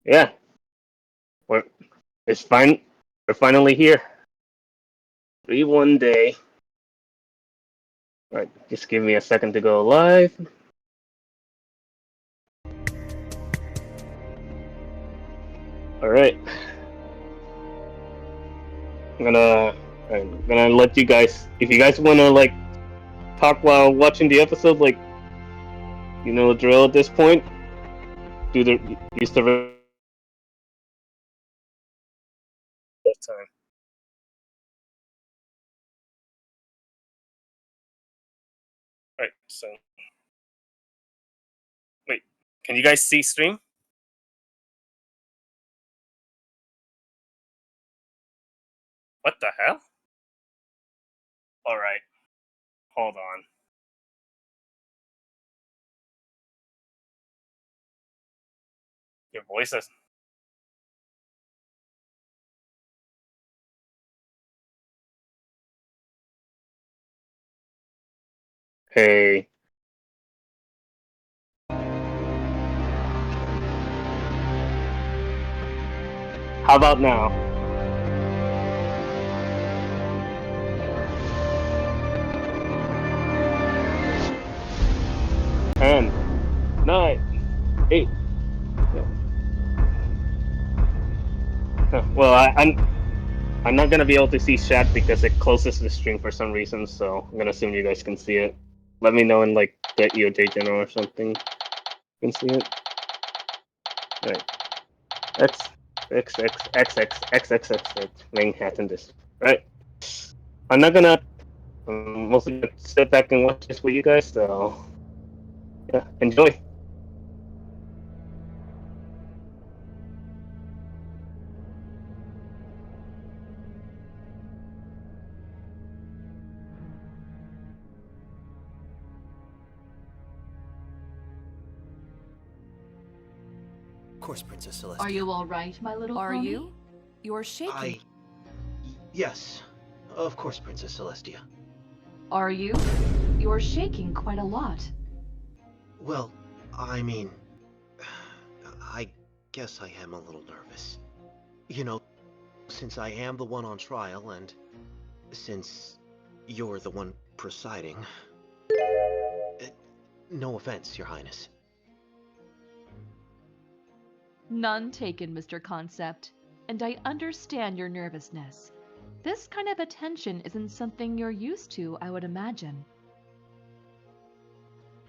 Yeah, we're it's fine. We're finally here. 3-1 day. All right, just give me a second to go live. All right, I'm gonna let you guys. If you guys wanna like talk while watching the episode, like you know the drill at this point. Do the use the time. All right, so wait, can you guys see stream? What the hell? All right, hold on. Your voice is. Hey. How about now? 10, 9, 8. Well, I'm not gonna be able to see chat because it closes the stream for some reason. So I'm gonna assume you guys can see it. Let me know in like the EOJ channel or something. You can see it. All right. X X X X X X X X X Manhattan District. Right. I'm not gonna mostly gonna sit back and watch this with you guys. So yeah, enjoy. Of course, Princess Celestia. Are you all right, my little Are pony? you? You're shaking. Yes. Of course, Princess Celestia. Are you? You're shaking quite a lot. Well, I mean... I guess I am a little nervous. You know, since I am the one on trial, and since you're the one presiding... No offense, Your Highness. None taken, Mr. Concept. And I understand your nervousness. This kind of attention isn't something you're used to, I would imagine.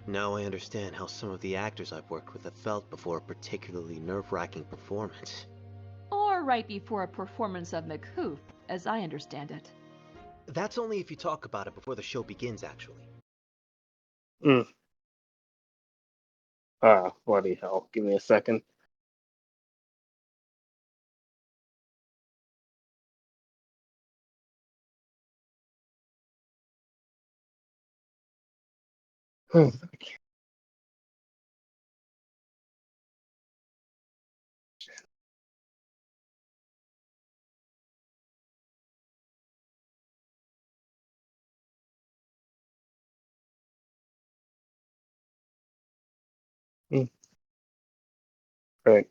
Now I understand how some of the actors I've worked with have felt before a particularly nerve-wracking performance. Or right before a performance of McHoof, as I understand it. That's only if you talk about it before the show begins, actually. Bloody hell. Give me a second. Right.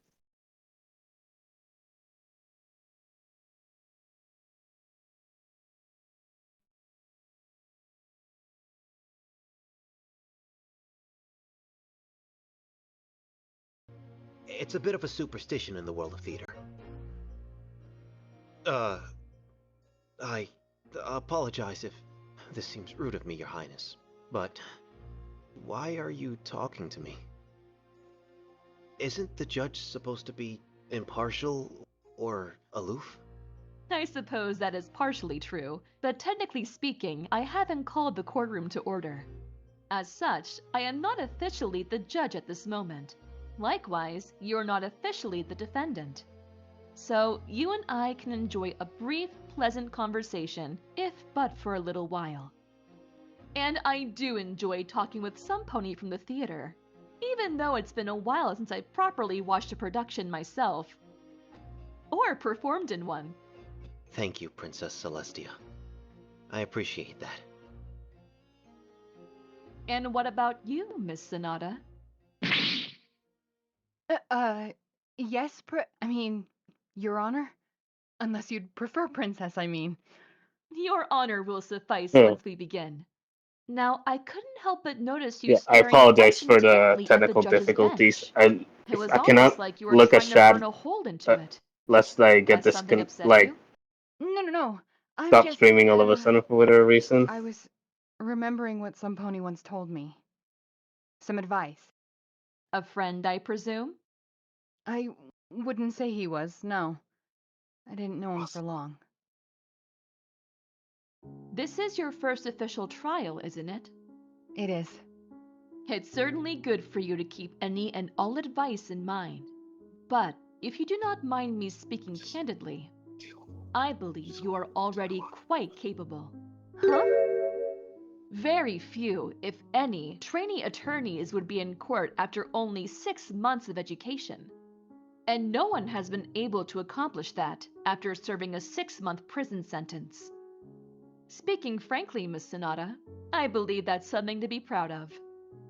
It's a bit of a superstition in the world of theater. I apologize if this seems rude of me, Your Highness, but why are you talking to me? Isn't the judge supposed to be impartial or aloof? I suppose that is partially true, but technically speaking, I haven't called the courtroom to order. As such, I am not officially the judge at this moment. Likewise, you're not officially the defendant. So, you and I can enjoy a brief, pleasant conversation, if but for a little while. And I do enjoy talking with some pony from the theater, even though it's been a while since I properly watched a production myself. Or performed in one. Thank you, Princess Celestia. I appreciate that. And what about you, Miss Sonata? Yes, Your Honor? Unless you'd prefer Princess, I mean. Your honor will suffice Hmm. once we begin. Now, I couldn't help but notice you Yeah, I staring apologize quite for the intently at the technical judge's difficulties. bench. It If was I almost cannot like you were look at trying to burn chat a hole into it. lest I get Has something upset you? No. I'm stop just, streaming all of a sudden for whatever reason. I was remembering what some pony once told me. Some advice. A friend, I presume? I wouldn't say he was, no. I didn't know him for long. This is your first official trial, isn't it? It is. It's certainly good for you to keep any and all advice in mind. But if you do not mind me speaking candidly, I believe you are already quite capable. Huh? Very few, if any, trainee attorneys would be in court after only 6 months of education. And no one has been able to accomplish that after serving a 6-month prison sentence. Speaking frankly, Miss Sonata, I believe that's something to be proud of.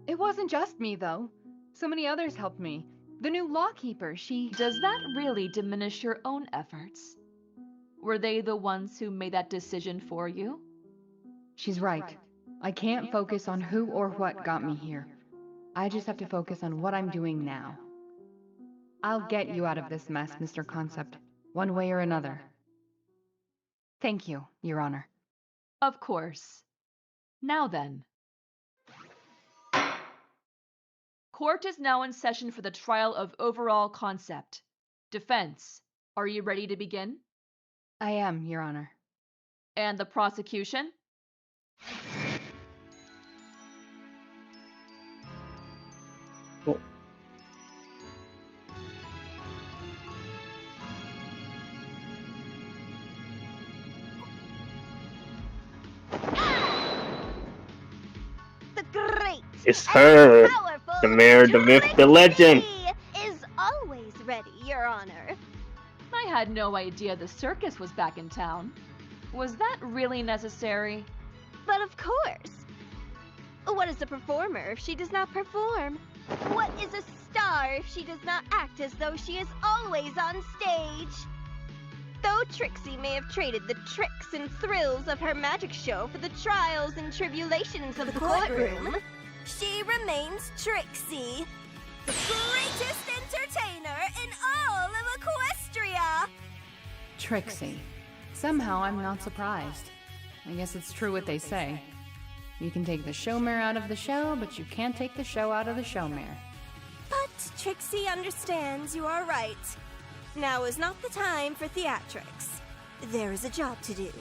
It wasn't just me, though. So many others helped me. The new lawkeeper, she... Does that really diminish your own efforts? Were they the ones who made that decision for you? She's right. I can't focus on who or what got me here. I just have to focus on what I'm doing now. I'll get you out of this mess, Mr. Concept, one way or another. Thank you, Your Honor. Of course. Now then. Court is now in session for the trial of overall concept. Defense, are you ready to begin? I am, Your Honor. And the prosecution? Oh. The great It's her, and powerful the mayor, the myth, the legend. Trixie is always ready, Your Honor. I had no idea the circus was back in town. Was that really necessary? But of course. What is a performer if she does not perform? What is a star if she does not act as though she is always on stage? Though Trixie may have traded the tricks and thrills of her magic show for the trials and tribulations of the courtroom, she remains Trixie, the greatest entertainer in all of Equestria! Trixie. Somehow I'm not surprised. I guess it's true what they say. You can take the showmare out of the show, but you can't take the show out of the showmare. But Trixie understands you are right. Now is not the time for theatrics. There is a job to do.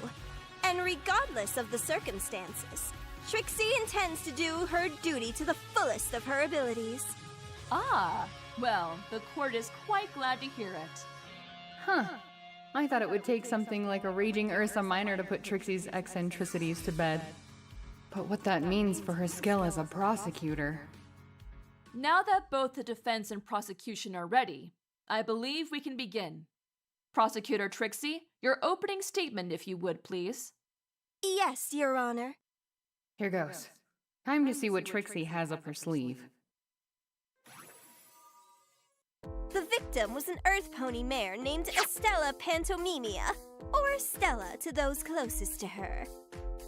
And regardless of the circumstances, Trixie intends to do her duty to the fullest of her abilities. Ah, well, the court is quite glad to hear it. Huh. I thought it would take something like a raging Ursa Minor to put Trixie's eccentricities to bed. But what that means for her skill as a prosecutor... Now that both the defense and prosecution are ready, I believe we can begin. Prosecutor Trixie, your opening statement, if you would, please. Yes, Your Honor. Here goes. Time to see what Trixie has up her sleeve. The victim was an Earth Pony mare named Estella Pantomimia, or Stella to those closest to her.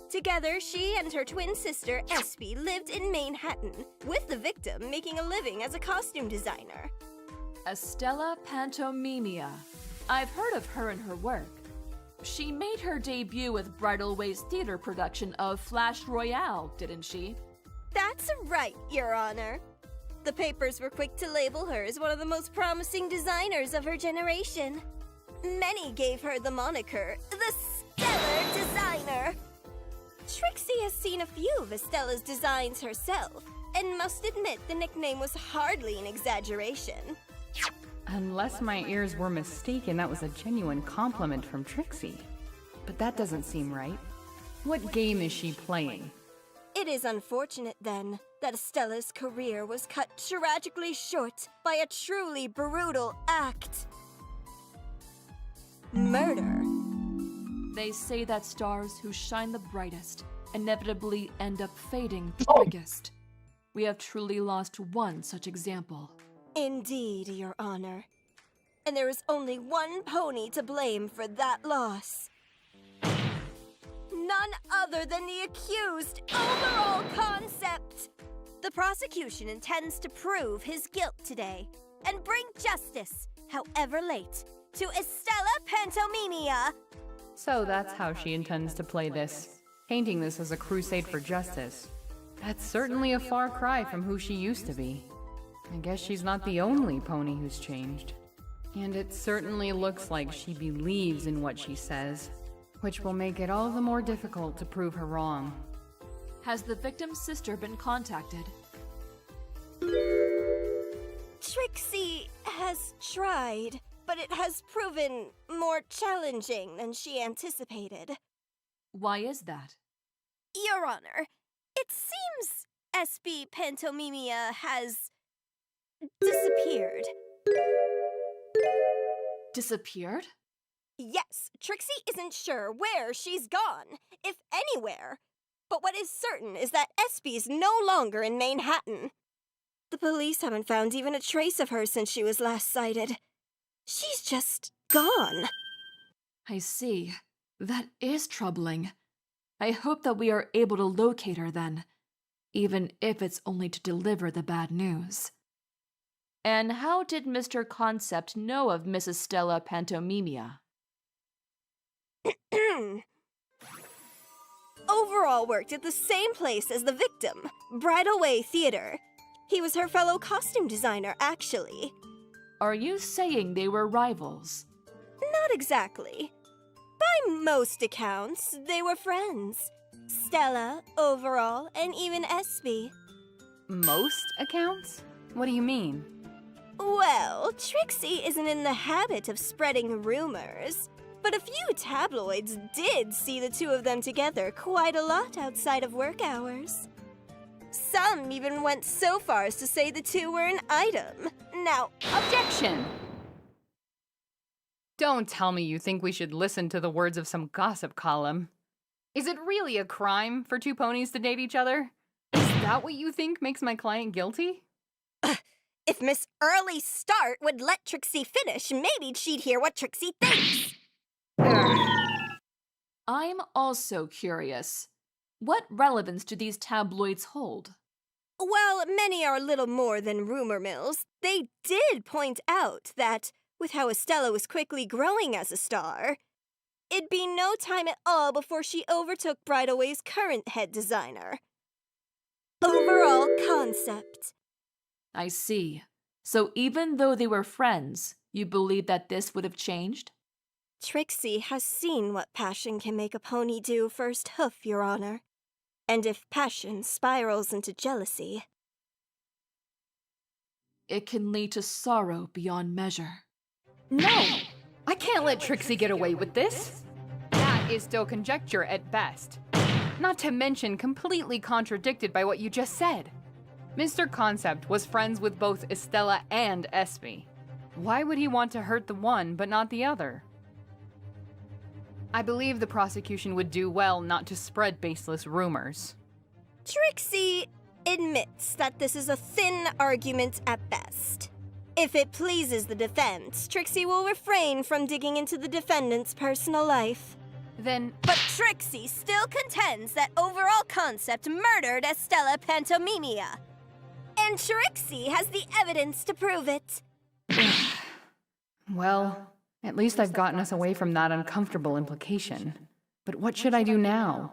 Together, she and her twin sister, Espy, lived in Manhattan, with the victim making a living as a costume designer. Estella Pantomimia. I've heard of her and her work. She made her debut with Bridal Way's theater production of Flash Royale, didn't she? That's right, Your Honor. The papers were quick to label her as one of the most promising designers of her generation. Many gave her the moniker, the Stellar Designer. Trixie has seen a few of Estella's designs herself, and must admit the nickname was hardly an exaggeration. Unless my ears were mistaken, that was a genuine compliment from Trixie. But that doesn't seem right. What game is she playing? It is unfortunate, then, that Estella's career was cut tragically short by a truly brutal act. Murder. They say that stars who shine the brightest inevitably end up fading the Oh. quickest. We have truly lost one such example. Indeed, Your Honor. and there is only one pony to blame for that loss. None other than the accused, Overall Concept! The prosecution intends to prove his guilt today and bring justice, however late, to Estella Pantomimia. So that's how she intends to play this, painting this as a crusade for justice. That's certainly a far cry from who she used to be. I guess she's not the only pony who's changed. And it certainly looks like she believes in what she says, which will make it all the more difficult to prove her wrong. Has the victim's sister been contacted? Trixie has tried, but it has proven more challenging than she anticipated. Why is that? Your Honor, it seems SB Pantomimia has disappeared. Disappeared? Yes, Trixie isn't sure where she's gone, if anywhere. But what is certain is that SB's no longer in Manhattan. The police haven't found even a trace of her since she was last sighted. She's just gone. I see. That is troubling. I hope that we are able to locate her then, even if it's only to deliver the bad news. And how did Mr. Concept know of Mrs. Stella Pantomimia? Overall worked at the same place as the victim, Bridal Way Theater. He was her fellow costume designer, actually. Are you saying they were rivals? Not exactly. By most accounts, they were friends. Stella, Overall, and even SB. Most accounts? What do you mean? Well, Trixie isn't in the habit of spreading rumors, but a few tabloids did see the two of them together quite a lot outside of work hours. Some even went so far as to say the two were an item. Now, Objection! Don't tell me you think we should listen to the words of some gossip column. Is it really a crime for two ponies to date each other? Is that what you think makes my client guilty? if Miss Early Start would let Trixie finish, maybe she'd hear what Trixie thinks. I'm also curious. What relevance do these tabloids hold? While many are little more than rumor mills, they did point out that, with how Estella was quickly growing as a star, it'd be no time at all before she overtook Bridal Way's current head designer. Overall Concept. I see. So even though they were friends, you believe that this would have changed? Trixie has seen what passion can make a pony do first hoof, Your Honor. And if passion spirals into jealousy, It can lead to sorrow beyond measure. No! I can't let Trixie get away with this! That is still conjecture at best. Not to mention completely contradicted by what you just said. Mr. Concept was friends with both Estella and Espy. Why would he want to hurt the one but not the other? I believe the prosecution would do well not to spread baseless rumors. Trixie admits that this is a thin argument at best. If it pleases the defense, Trixie will refrain from digging into the defendant's personal life. Then, But Trixie still contends that Overall Concept murdered Estella Pantomimia. And Trixie has the evidence to prove it. well, at least I've gotten us away from that uncomfortable implication. But what should I do now?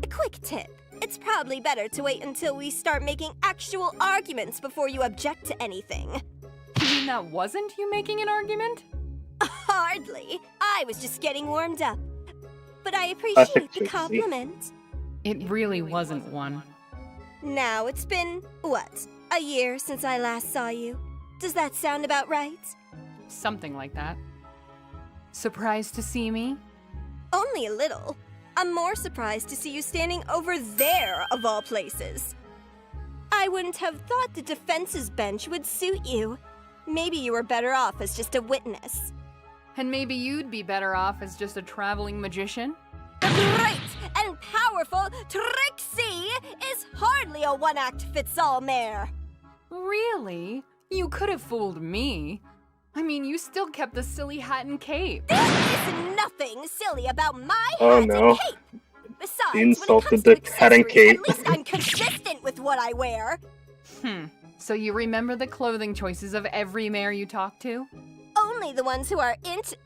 A quick tip. It's probably better to wait until we start making actual arguments before you object to anything. You mean that wasn't you making an argument? Hardly. I was just getting warmed up. But I appreciate the Trixie. compliment. It really wasn't one. Now, it's been, what, a year since I last saw you? Does that sound about right? Something like that. Surprised to see me? Only a little. I'm more surprised to see you standing over there, of all places. I wouldn't have thought the defense's bench would suit you. Maybe you were better off as just a witness. And maybe you'd be better off as just a traveling magician? The great and powerful Trixie is hardly a one-act-fits-all mare. Really? You could have fooled me. I mean, you still kept the silly hat and cape. There is nothing silly about my Oh, hat no. and cape. Besides, She when it insulted comes the to hat and accessories, cape. at least I'm consistent with what I wear. So you remember the clothing choices of every mayor you talk to? Only the ones who are into...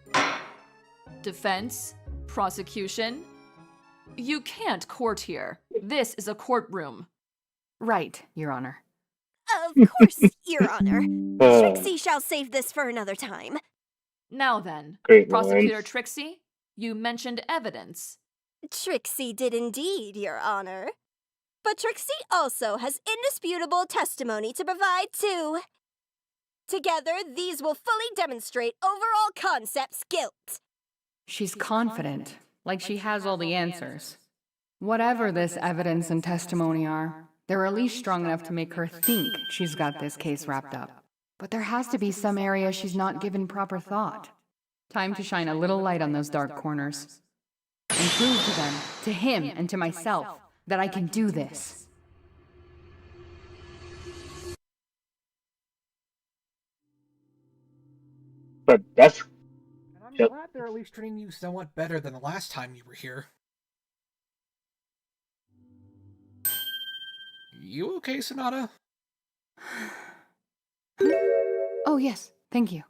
Defense? Prosecution? You can't court here. This is a courtroom. Right, Your Honor. Of course, Your Honor. Uh, Trixie shall save this for another time. Now then, Great Prosecutor lines. Trixie, you mentioned evidence. Trixie did indeed, Your Honor. But Trixie also has indisputable testimony to provide, too. Together, these will fully demonstrate overall concept's guilt. She's confident, like she has all the answers. Whatever this evidence and testimony are, they're at least strong enough to make her think she's got this case wrapped up. But there has to be some area she's not given proper thought. Time to shine a little light on those dark corners. And prove to them, to him and to myself, that I can do this. But that's... And I'm Yep. glad they're at least treating you somewhat better than the last time you were here. You okay, Sonata? Oh yes, thank you.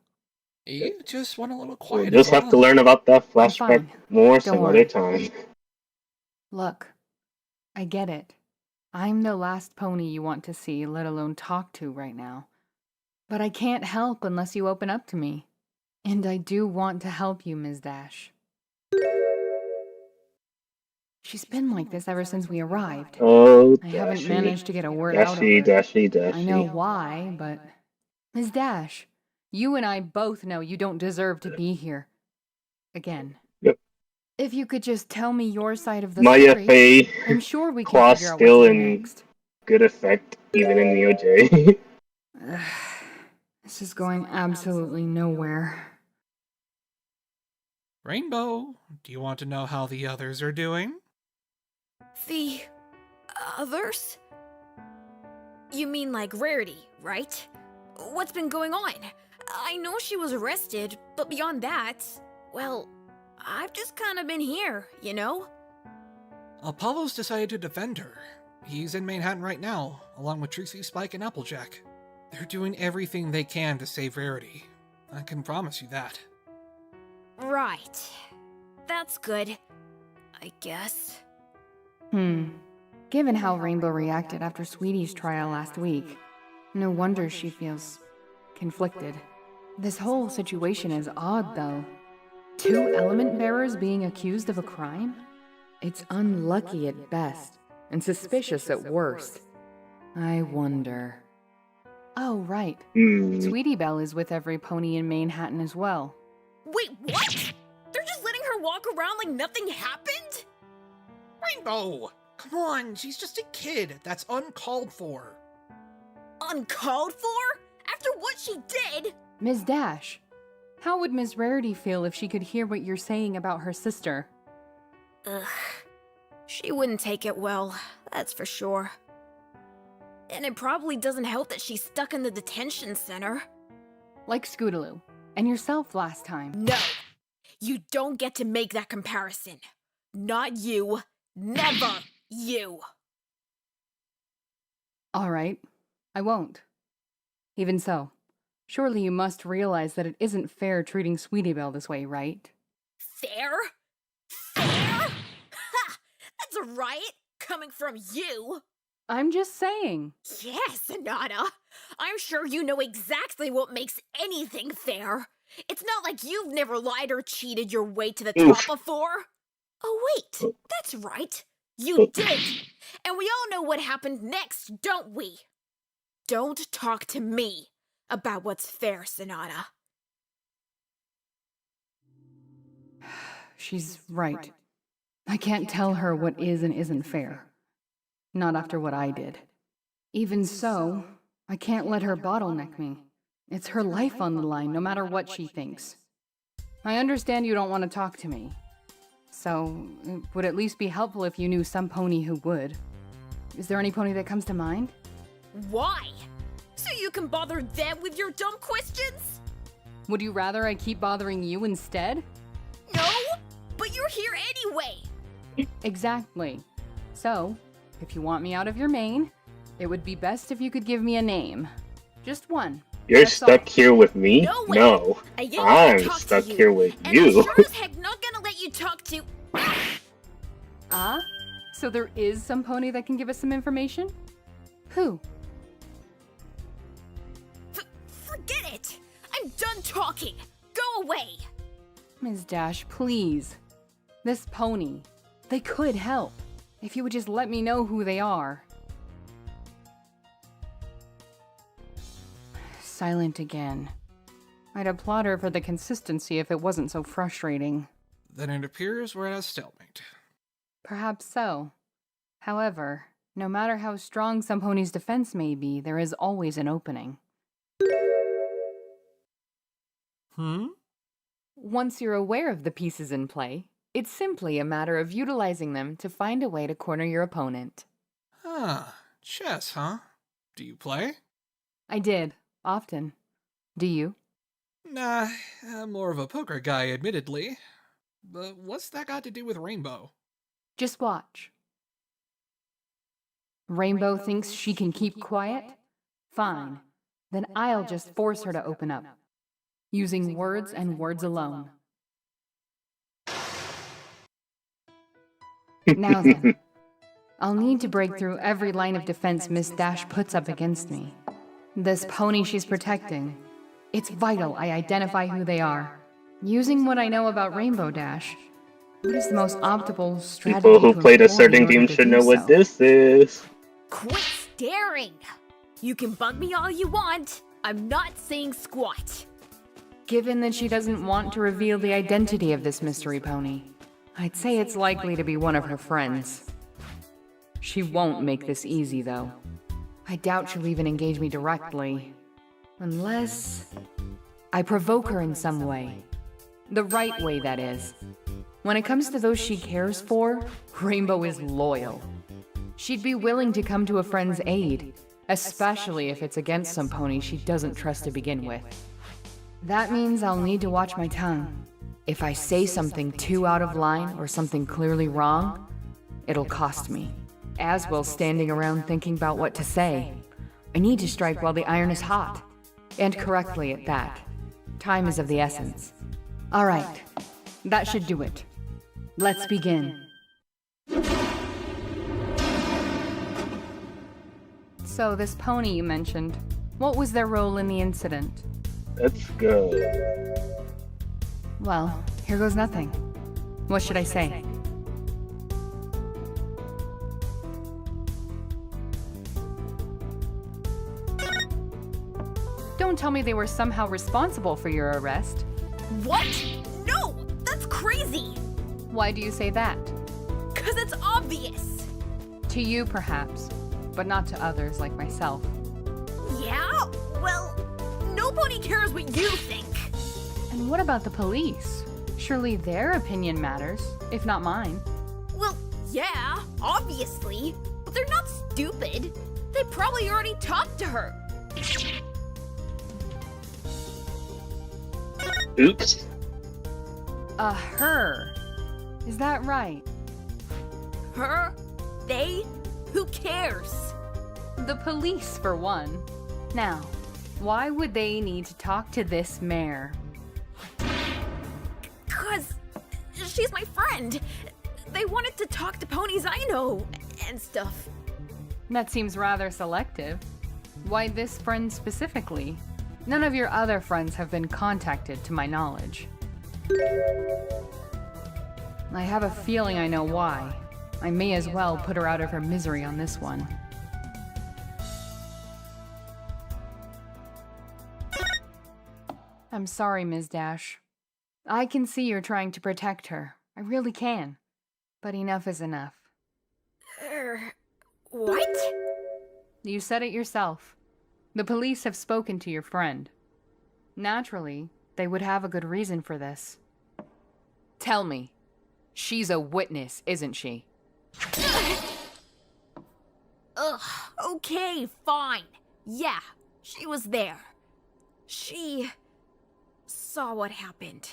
You just want a little We'll quiet. just is have all. to learn about that I'm flashback fine. more Don't some worry. other time. Look, I get it. I'm the last pony you want to see, let alone talk to right now. But I can't help unless you open up to me. And I do want to help you, Ms. Dash. She's been like this ever since we arrived. Oh, I haven't Dashy. managed to get a word out of Dashy, her. Dashy, Dashy. I know why, but... Ms. Dash, you and I both know you don't deserve to be here. Again. Yep. If you could just tell me your side of the My story, FA I'm sure we can clause figure out still what to do in next. good effect, even in the OJ. This is going absolutely nowhere. Rainbow, do you want to know how the others are doing? The others? You mean like Rarity, right? What's been going on? I know she was arrested, but beyond that, well, I've just kind of been here, you know? Apollo's decided to defend her. He's in Manhattan right now, along with Trixie, Spike, and Applejack. They're doing everything they can to save Rarity. I can promise you that. Right. That's good, I guess. Given how Rainbow reacted after Sweetie's trial last week, no wonder she feels conflicted. This whole situation is odd, though. 2 element bearers being accused of a crime? It's unlucky at best, and suspicious at worst. I wonder... Oh, right. Sweetie Belle is with every pony in Manhattan as well. Wait, what? They're just letting her walk around like nothing happened? Rainbow! Come on, she's just a kid. That's uncalled for. Uncalled for? After what she did? Ms. Dash, how would Ms. Rarity feel if she could hear what you're saying about her sister? Ugh. She wouldn't take it well, that's for sure. And it probably doesn't help that she's stuck in the detention center. Like Scootaloo, and yourself last time. No! You don't get to make that comparison. Not you. Never you. All right, I won't. Even so, surely you must realize that it isn't fair treating Sweetie Belle this way, right? Fair? Fair? Ha! That's a riot coming from you. I'm just saying. Yes, Sonata. I'm sure you know exactly what makes anything fair. It's not like you've never lied or cheated your way to the top before. Oh, wait. That's right. You did. And we all know what happened next, don't we? Don't talk to me about what's fair, Sonata. She's right. I can't tell her what is and isn't fair. Not after what I did. Even so, I can't let her bottleneck me. It's her life on the line, no matter what she thinks. I understand you don't want to talk to me. So, it would at least be helpful if you knew some pony who would. Is there any pony that comes to mind? Why? So you can bother them with your dumb questions? Would you rather I keep bothering you instead? No, but you're here anyway. Exactly. So, if you want me out of your main, it would be best if you could give me a name. Just one. You're That's stuck all. here with me? No way. No. I ain't gonna I'm talk stuck to you, here with and you. I'm sure as heck not gonna let you talk to. Ah? So there is some pony that can give us some information? Who? Forget it. I'm done talking. Go away. Ms. Dash, please. This pony. They could help. If you would just let me know who they are. Silent again. I'd applaud her for the consistency if it wasn't so frustrating. Then it appears we're at a stalemate. Perhaps so. However, no matter how strong some pony's defense may be, there is always an opening. Once you're aware of the pieces in play, it's simply a matter of utilizing them to find a way to corner your opponent. Chess, huh? Do you play? I did, often. Do you? Nah, I'm more of a poker guy, admittedly. But what's that got to do with Rainbow? Just watch. Rainbow thinks she can keep quiet? Fine. Then I'll just force her to open up. Using words and words alone. Now then, I'll need to break through every line of defense Miss Dash puts up against me. This pony she's protecting. It's vital I identify who they are. Using what I know about Rainbow Dash, what is the most optimal strategy People who to played a employ certain in order game to should do know so? what this is. Quit staring. You can bug me all you want. I'm not saying squat. Given that she doesn't want to reveal the identity of this mystery pony, I'd say it's likely to be one of her friends. She won't make this easy, though. I doubt she'll even engage me directly. Unless I provoke her in some way. The right way, that is. When it comes to those she cares for, Rainbow is loyal. She'd be willing to come to a friend's aid, especially if it's against some pony she doesn't trust to begin with. That means I'll need to watch my tongue. If I say something too out of line or something clearly wrong, it'll cost me. As will standing around thinking about what to say. I need to strike while the iron is hot. And correctly at that. Time is of the essence. All right, that should do it. Let's begin. So this pony you mentioned, what was their role in the incident? Let's go. Well, here goes nothing. What should I say? Don't tell me they were somehow responsible for your arrest. What? No, that's crazy. Why do you say that? 'Cause it's obvious. To you, perhaps, but not to others like myself. Yeah? Well, nobody cares what you think. And what about the police? Surely their opinion matters, if not mine. Well, yeah, obviously. But they're not stupid. They probably already talked to her. Oops. Her. Is that right? Her? They? Who cares? The police, for one. Now, why would they need to talk to this mare? 'Cause she's my friend. They wanted to talk to ponies I know and stuff. That seems rather selective. Why this friend specifically? None of your other friends have been contacted, to my knowledge. I have a feeling I know why. I may as well put her out of her misery on this one. I'm sorry, Ms. Dash. I can see you're trying to protect her. I really can. But enough is enough. What? You said it yourself. The police have spoken to your friend. Naturally, they would have a good reason for this. Tell me, she's a witness, isn't she? Ugh, okay, fine. Yeah, she was there. She saw what happened.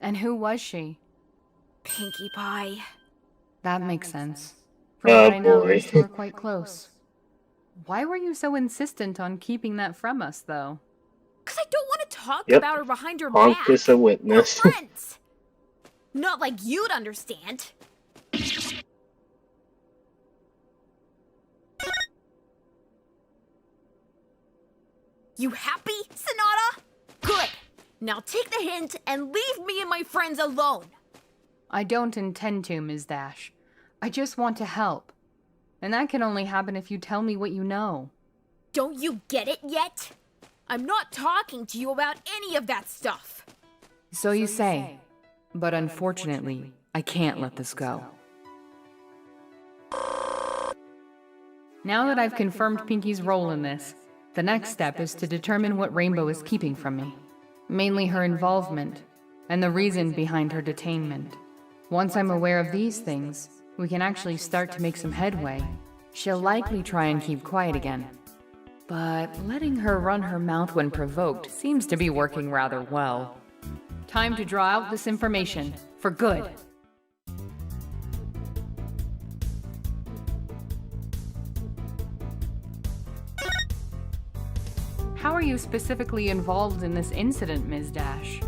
And who was she? Pinkie Pie. That makes sense. From Oh, what I know, boy. those two are quite close. Why were you so insistent on keeping that from us, though? Because I don't want to talk Yep. about her behind her Honk back. is a We're witness. friends. Not like you'd understand. You happy, Sonata? Good. Now take the hint and leave me and my friends alone. I don't intend to, Ms. Dash. I just want to help. And that can only happen if you tell me what you know. Don't you get it yet? I'm not talking to you about any of that stuff. So you say. But unfortunately, I can't let this go. Now that I've confirmed Pinkie's role in this, the next step is to determine what Rainbow is keeping from me. Mainly her involvement, and the reason behind her detainment. Once I'm aware of these things, we can actually start to make some headway. She'll likely try and keep quiet again. But letting her run her mouth when provoked seems to be working rather well. Time to draw out this information, for good. How are you specifically involved in this incident, Ms. Dash?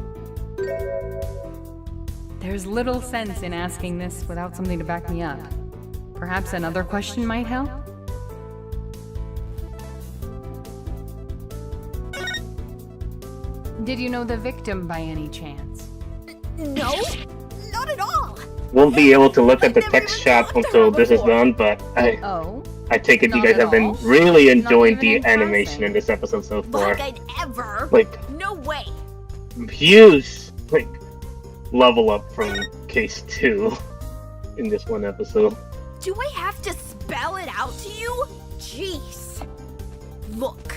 There's little sense in asking this without something to back me up. Perhaps another question might help? Did you know the victim by any chance? No, not at all. Won't be able to look at the I've never text even chat talked to until her this is before. done, but Oh? I take it you Not guys at have been all? really Not enjoying even the in animation passing? in this episode so far. Like I'd ever. Like, No way. huge, like, level up from Case 2 in this one episode. Do I have to spell it out to you? Jeez. Look,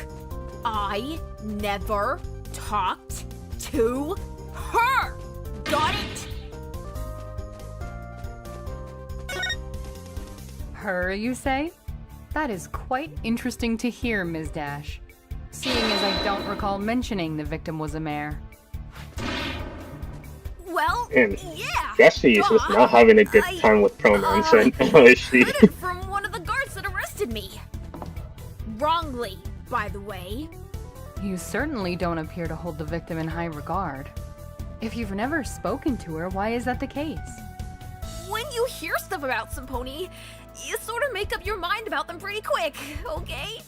I never talked to her. Got it? Her, you say? That is quite interesting to hear, Ms. Dash. Seeing as I don't recall mentioning the victim was a mare. Well, And yeah. guess she is just duh. not having a good I, time with pronouns right now, is she? heard it from one of the guards that arrested me. Wrongly, by the way. You certainly don't appear to hold the victim in high regard. If you've never spoken to her, why is that the case? When you hear stuff about some pony, you sort of make up your mind about them pretty quick, okay?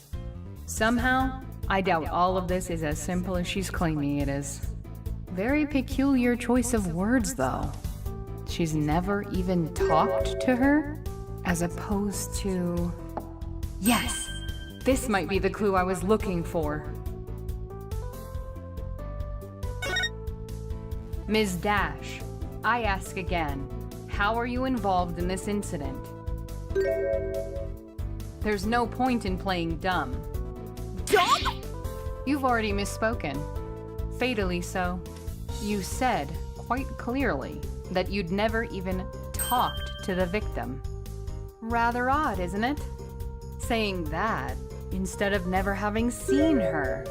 Somehow, I doubt all of this is as simple as she's claiming it is. Very peculiar choice of words, though. She's never even talked to her? As opposed to... Yes! This might be the clue I was looking for. Ms. Dash, I ask again, how are you involved in this incident? There's no point in playing dumb. Dumb? You've already misspoken. Fatally so. You said, quite clearly, that you'd never even talked to the victim. Rather odd, isn't it? Saying that, instead of never having seen her.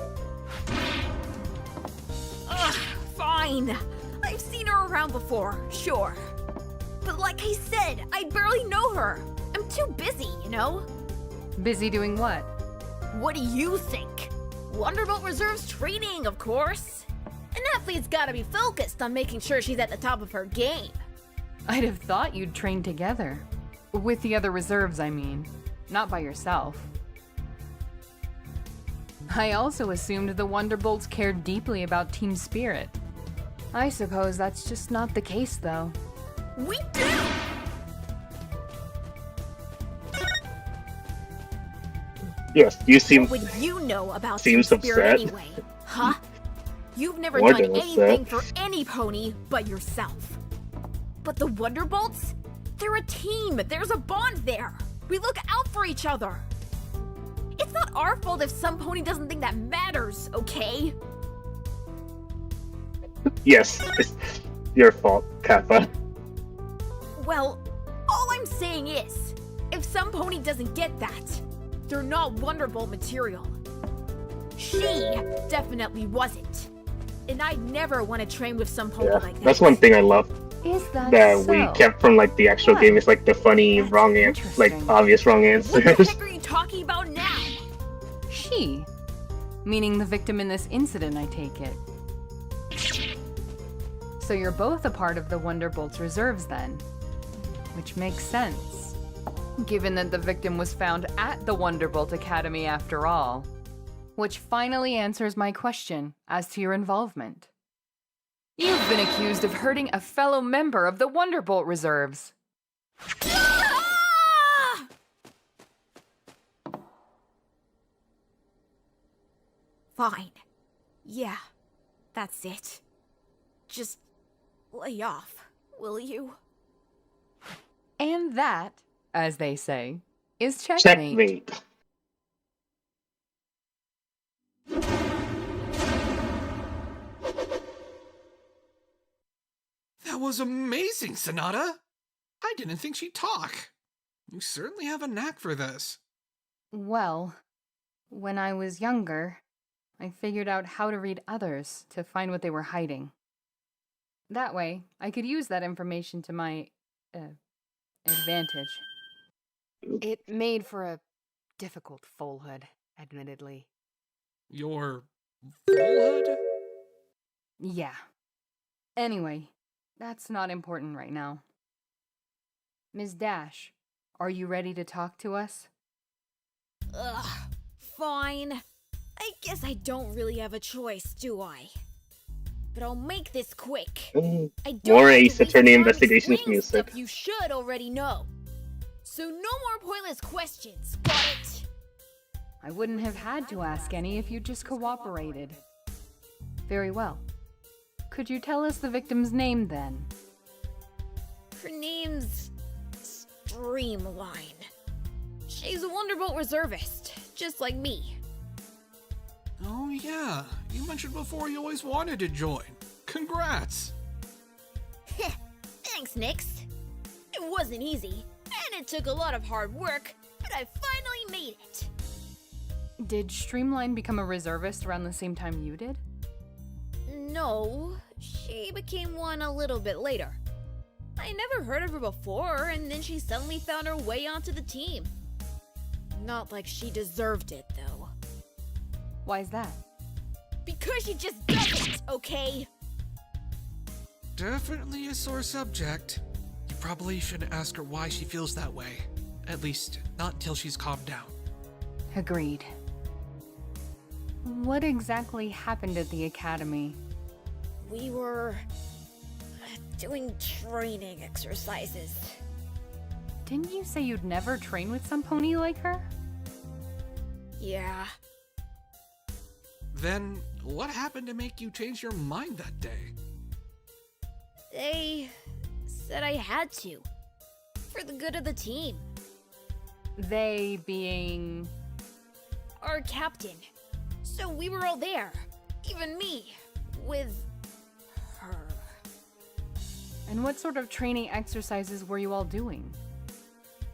Ugh, fine. I've seen her around before, sure. But like I said, I barely know her. I'm too busy, you know? Busy doing what? What do you think? Wonderbolt Reserve's training, of course. An athlete's gotta be focused on making sure she's at the top of her game. I'd have thought you'd train together. With the other reserves, I mean. Not by yourself. I also assumed the Wonderbolts cared deeply about team spirit. I suppose that's just not the case, though. We do! Yes, you seem... What would you know about Seems team spirit upset. anyway? Huh? You've never More done than anything upset. for any pony but yourself. But the Wonderbolts? They're a team. There's a bond there. We look out for each other. It's not our fault if some pony doesn't think that matters, okay? Yes, it's your fault, Kappa. Well, all I'm saying is, if some pony doesn't get that, they're not Wonderbolt material. She definitely wasn't. And I'd never want to train with some pony Yeah, like that. that's one thing I love Is that that so? we kept from like the actual What? game. Is like the funny That's like interesting. obvious wrong What the answers. heck are you talking about now? She? Meaning the victim in this incident, I take it. So you're both a part of the Wonderbolt's reserves then? Which makes sense, given that the victim was found at the Wonderbolt Academy after all. Which finally answers my question as to your involvement. You've been accused of hurting a fellow member of the Wonderbolt Reserves. Ah! Fine. Yeah, that's it. Just lay off, will you? And that, as they say, is checkmate. Checkmate. That was amazing, Sonata! I didn't think she'd talk. You certainly have a knack for this. Well, when I was younger, I figured out how to read others to find what they were hiding. That way, I could use that information to my, advantage. It made for a difficult foalhood, admittedly. Your foalhood? Yeah. Anyway, that's not important right now. Ms. Dash, are you ready to talk to us? Ugh, fine. I guess I don't really have a choice, do I? But I'll make this quick. I don't More have to Ace waste Attorney time Investigations explaining music. stuff you should already know. So no more pointless questions, got it? I wouldn't have had to ask any if you just cooperated. Very well. Could you tell us the victim's name then? Her name's Streamline. She's a Wonderbolt reservist, just like me. Oh yeah, you mentioned before you always wanted to join. Congrats! Thanks, Nix. It wasn't easy, and it took a lot of hard work, but I finally made it. Did Streamline become a reservist around the same time you did? No, she became one a little bit later. I never heard of her before, and then she suddenly found her way onto the team. Not like she deserved it, though. Why's that? Because she just doesn't, okay? Definitely a sore subject. You probably shouldn't ask her why she feels that way. At least, not until she's calmed down. Agreed. What exactly happened at the academy? We were doing training exercises. Didn't you say you'd never train with some pony like her? Yeah. Then, what happened to make you change your mind that day? They said I had to. For the good of the team. They being... Our captain. So we were all there. Even me. With her. And what sort of training exercises were you all doing?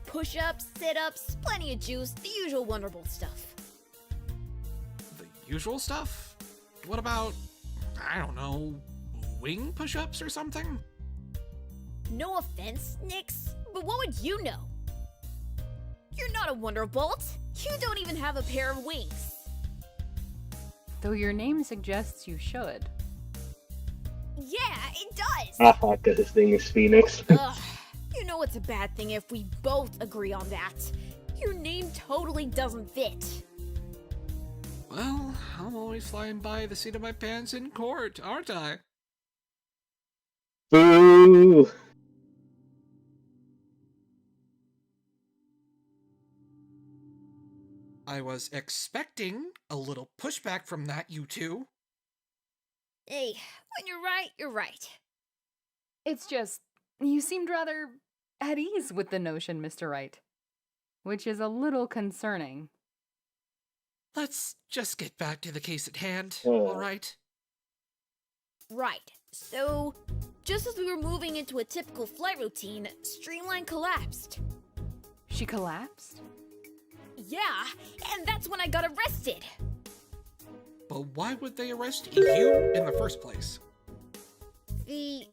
Push-ups, sit-ups, plenty of juice, the usual Wonderbolt stuff. The usual stuff? What about, I don't know, wing push-ups or something? No offense, Nix, but what would you know? You're not a Wonderbolt. You don't even have a pair of wings. Though your name suggests you should. Yeah, it does. Haha, because his name is Phoenix. Ugh, you know it's a bad thing if we both agree on that. Your name totally doesn't fit. Well, I'm always flying by the seat of my pants in court, aren't I? Boo! I was expecting a little pushback from that, you two. Hey, when you're right, you're right. It's just, you seemed rather at ease with the notion, Mr. Wright. Which is a little concerning. Let's just get back to the case at hand, Oh. alright? Right. So, just as we were moving into a typical flight routine, Streamline collapsed. She collapsed? Yeah, and that's when I got arrested. but why would they arrest you in the first place? The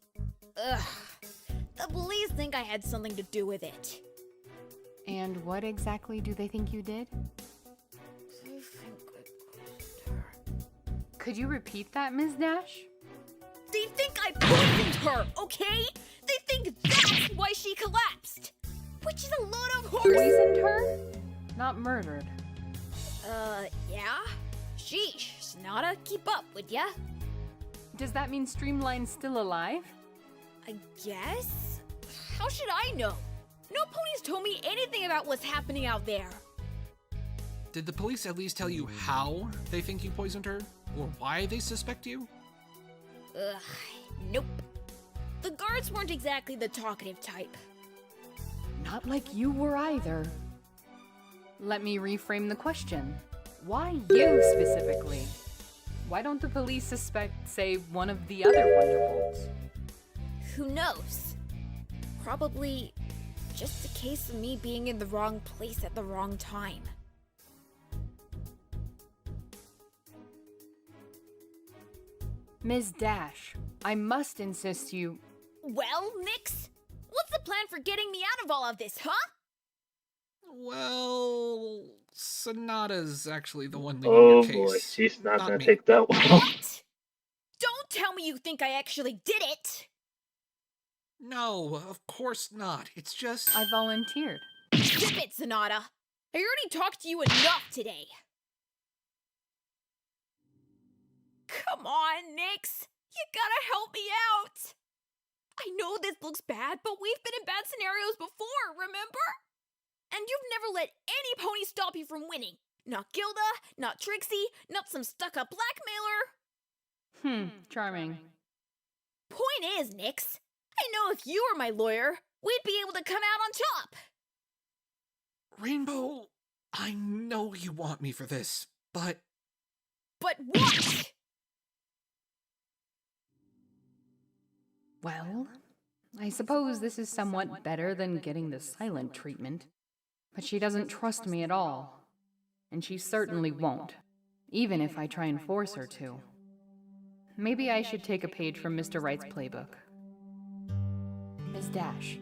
police think I had something to do with it. And what exactly do they think you did? They think I poisoned her. Could you repeat that, Ms. Dash? They think I poisoned her, okay? They think that's why she collapsed. Which is a load of horse. Poisoned her? Not murdered. Yeah? Sheesh, Sonata, keep up, would ya? Does that mean Streamline's still alive? I guess? How should I know? No ponies told me anything about what's happening out there. Did the police at least tell you how they think you poisoned her? Or why they suspect you? Nope. The guards weren't exactly the talkative type. Not like you were either. Let me reframe the question. Why you specifically? Why don't the police suspect, say, one of the other Wonderbolts? Who knows? Probably just a case of me being in the wrong place at the wrong time. Ms. Dash, I must insist you... Well, Nix? What's the plan for getting me out of all of this, huh? Well, Sonata's actually the one leading Oh your case. boy, she's not gonna me. take that well. What? Don't tell me you think I actually did it! No, of course not. It's just... I volunteered. Zip it, Sonata! I already talked to you enough today. Come on, Nix! You gotta help me out! I know this looks bad, but we've been in bad scenarios before, remember? And you've never let any pony stop you from winning. Not Gilda, not Trixie, not some stuck-up blackmailer. Charming. Point is, Nix, I know if you were my lawyer, we'd be able to come out on top. Rainbow, I know you want me for this, but... But what? Well, I suppose this is somewhat better than getting the silent treatment. But she doesn't trust me at all. And she certainly won't, even if I try and force her to. Maybe I should take a page from Mr. Wright's playbook. Ms. Dash,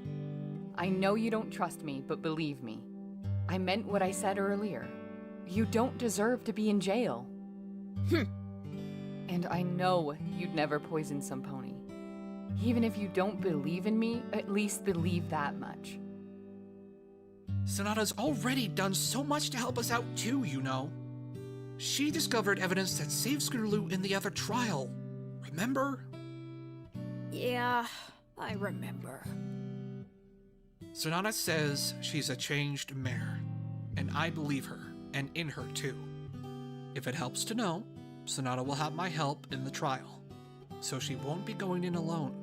I know you don't trust me, but believe me. I meant what I said earlier. You don't deserve to be in jail. And I know you'd never poison some pony. Even if you don't believe in me, at least believe that much. Sonata's already done so much to help us out too, you know. She discovered evidence that saved Scootaloo in the other trial. Remember? Yeah, I remember. Sonata says she's a changed mare, and I believe her, and in her too. If it helps to know, Sonata will have my help in the trial, so she won't be going in alone.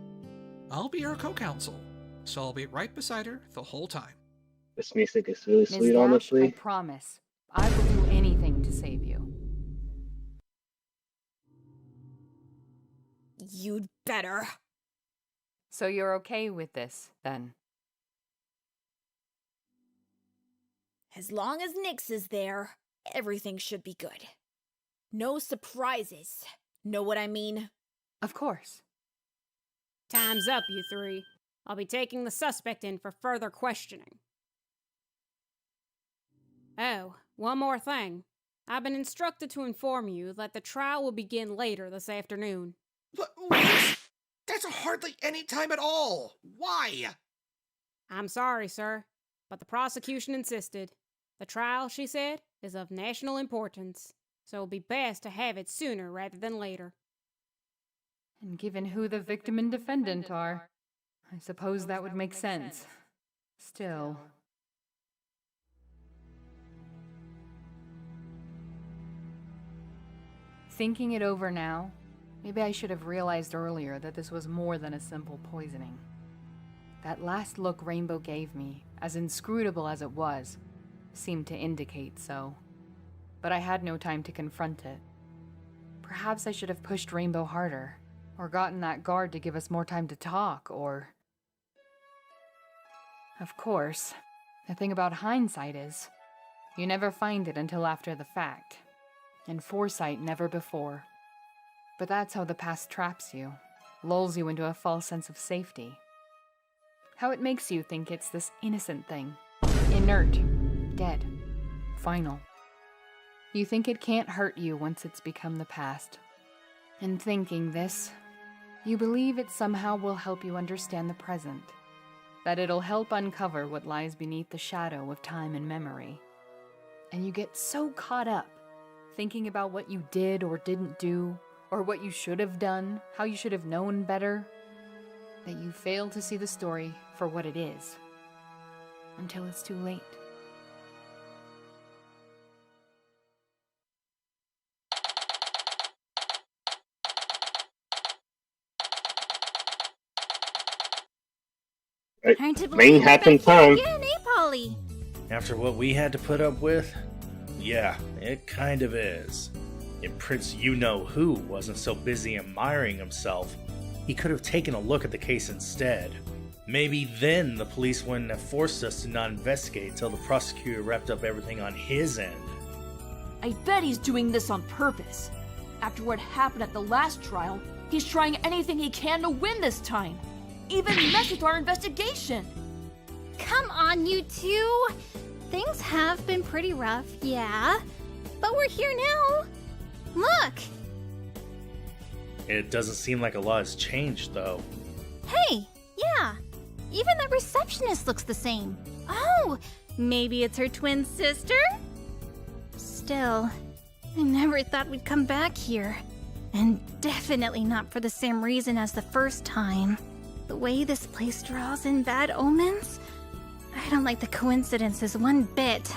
I'll be her co-counsel, so I'll be right beside her the whole time. This music is really Ms. sweet, Dash, I honestly. promise. I will do anything to save you. You'd better. So you're okay with this, then? As long as Nix is there, everything should be good. No surprises. Know what I mean? Of course. Time's up, you three. I'll be taking the suspect in for further questioning. Oh, one more thing. I've been instructed to inform you that the trial will begin later this afternoon. What? That's hardly any time at all. Why? I'm sorry, sir, but the prosecution insisted. The trial, she said, is of national importance, so it'll be best to have it sooner rather than later. And given who the victim and defendant are, I suppose that would make sense. Still... Thinking it over now, maybe I should have realized earlier that this was more than a simple poisoning. That last look Rainbow gave me, as inscrutable as it was, seemed to indicate so. But I had no time to confront it. Perhaps I should have pushed Rainbow harder, or gotten that guard to give us more time to talk, or... Of course, the thing about hindsight is, you never find it until after the fact. and foresight never before. But that's how the past traps you, lulls you into a false sense of safety. How it makes you think it's this innocent thing, inert, dead, final. You think it can't hurt you once it's become the past. In thinking this, you believe it somehow will help you understand the present, that it'll help uncover what lies beneath the shadow of time and memory. And you get so caught up, thinking about what you did or didn't do, or what you should have done, how you should have known better, that you fail to see the story for what it is, until it's too late. Hard to believe Main we're happen back here time. again, eh, Polly? After what we had to put up with? Yeah, it kind of is. If Prince You-Know-Who wasn't so busy admiring himself, he could have taken a look at the case instead. Maybe then the police wouldn't have forced us to not investigate till the prosecutor wrapped up everything on his end. I bet he's doing this on purpose. After what happened at the last trial, he's trying anything he can to win this time. Even mess with our investigation. Come on, you two. Things have been pretty rough, yeah. But we're here now. Look! It doesn't seem like a lot has changed, though. Hey, yeah. Even the receptionist looks the same. Oh, maybe it's her twin sister? Still, I never thought we'd come back here. And definitely not for the same reason as the first time. The way this place draws in bad omens? I don't like the coincidences one bit.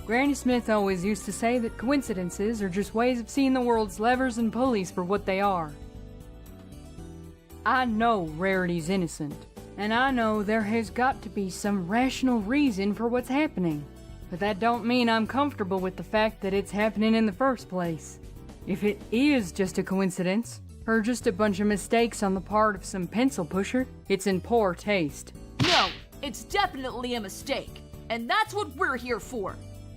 Granny Smith always used to say that coincidences are just ways of seeing the world's levers and pulleys for what they are. I know Rarity's innocent, and I know there has got to be some rational reason for what's happening. But that don't mean I'm comfortable with the fact that it's happening in the first place. If it is just a coincidence, or just a bunch of mistakes on the part of some pencil pusher, it's in poor taste. No, it's definitely a mistake. And that's what we're here for.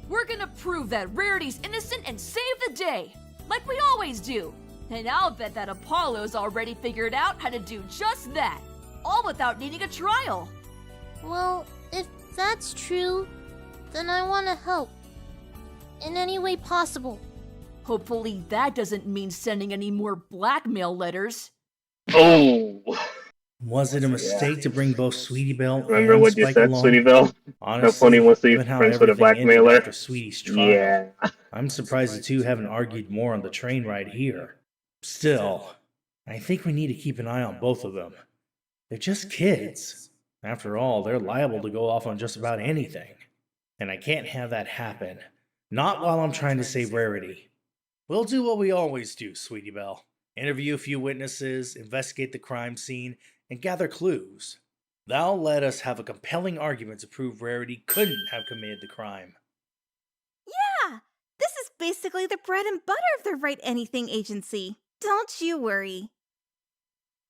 We're gonna prove that Rarity's innocent and save the day, like we always do. And I'll bet that Apollo's already figured out how to do just that, all without needing a trial. Well, if that's true, then I want to help. In any way possible. Hopefully that doesn't mean sending any more blackmail letters. Oh, Was it a mistake to bring both Sweetie Belle remember and what you Spike said, along? Sweetie Belle? Honestly, How funny was he given how friends with a everything ended blackmailer? after Sweetie's trial, Yeah. I'm surprised the two haven't argued more on the train ride here. Still, I think we need to keep an eye on both of them. They're just kids. After all, they're liable to go off on just about anything. And I can't have that happen. Not while I'm trying to save Rarity. We'll do what we always do, Sweetie Belle. Interview a few witnesses, investigate the crime scene, and gather clues. That'll let us have a compelling argument to prove Rarity couldn't have committed the crime. Yeah! This is basically the bread and butter of the Write Anything agency. Don't you worry.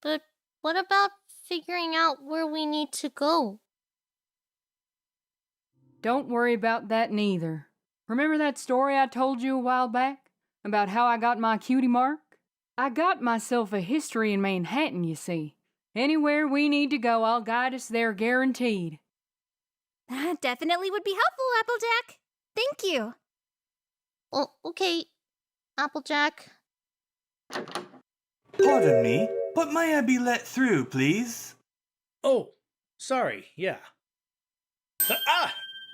But what about figuring out where we need to go? Don't worry about that neither. Remember that story I told you a while back? About how I got my cutie mark? I got myself a history in Manhattan, you see. Anywhere we need to go, I'll guide us there guaranteed. That definitely would be helpful, Applejack. Thank you. Well, okay, Applejack. Pardon me, but may I be let through, please? Oh, sorry, yeah.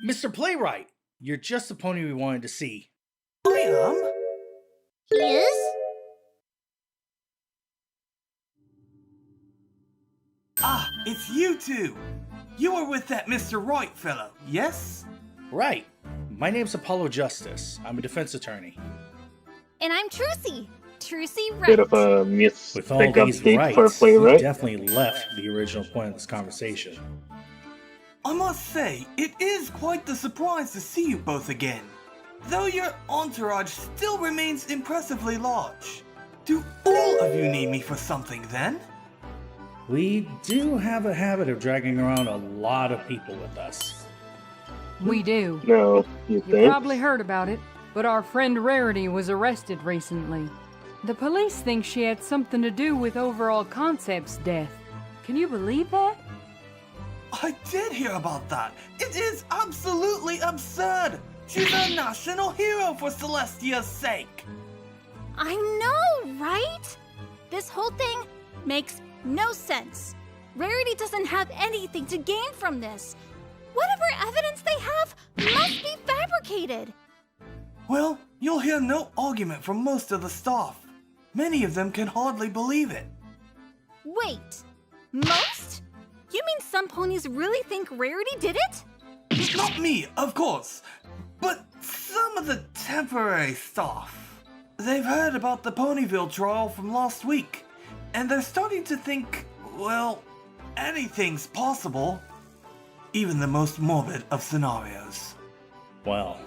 Mr. Playwright! You're just the pony we wanted to see. I am? He is? Ah, it's you two! You were with that Mr. Wright fellow, yes? Right. My name's Apollo Justice. I'm a defense attorney. And I'm Trucy. Trucy Wright. Bit of a With all mystic these update for a rights, we playwright. definitely left the original point of this conversation. I must say, it is quite the surprise to see you both again. Though your entourage still remains impressively large. Do all of you need me for something then? We do have a habit of dragging around a lot of people with us. We do. No, you You think? probably heard about it. but our friend Rarity was arrested recently. The police think she had something to do with Overall Concept's death. Can you believe that? I did hear about that. It is absolutely absurd. She's a national hero for Celestia's sake. I know, right? This whole thing makes no sense. Rarity doesn't have anything to gain from this. Whatever evidence they have must be fabricated. Well, you'll hear no argument from most of the staff. Many of them can hardly believe it. Wait, most? You mean some ponies really think Rarity did it? Not me, of course, but some of the temporary staff. They've heard about the Ponyville trial from last week, and they're starting to think, well, anything's possible. Even the most morbid of scenarios. Well,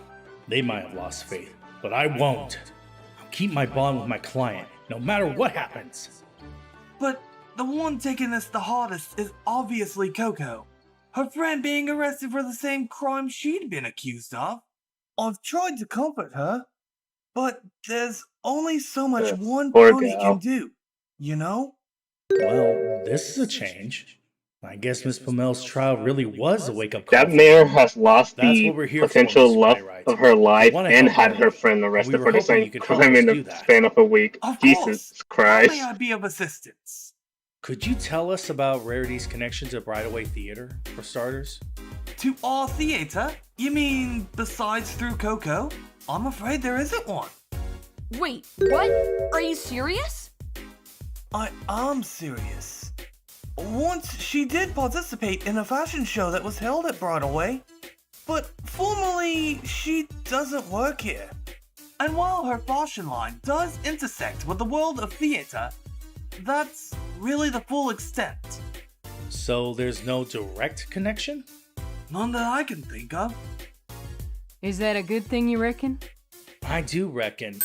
they might have lost faith, but I won't. I'll keep my bond with my client, no matter what happens. But the one taking this the hardest is obviously Coco. Her friend being arrested for the same crime she'd been accused of. I've tried to comfort her, but there's only so much one pony can do, you know? Well, this is a change. I guess Miss Pomel's trial really was a wake-up call. That mare has lost That's the what we're here potential for, love Sprite. of her life We wanna and help had her. her friend arrested We were for the hoping you same could help crime us in do the that. span of a week. Of Jesus course. Christ. How may I be of assistance? Could you tell us about Rarity's connection to Bridalway Theater, for starters? To our theater? You mean besides through Coco? I'm afraid there isn't one. Wait, what? Are you serious? I am serious. Once she did participate in a fashion show that was held at Bridalway, but formally she doesn't work here. And while her fashion line does intersect with the world of theater, that's really the full extent. So there's no direct connection? None that I can think of. Is that a good thing, you reckon? I do reckon.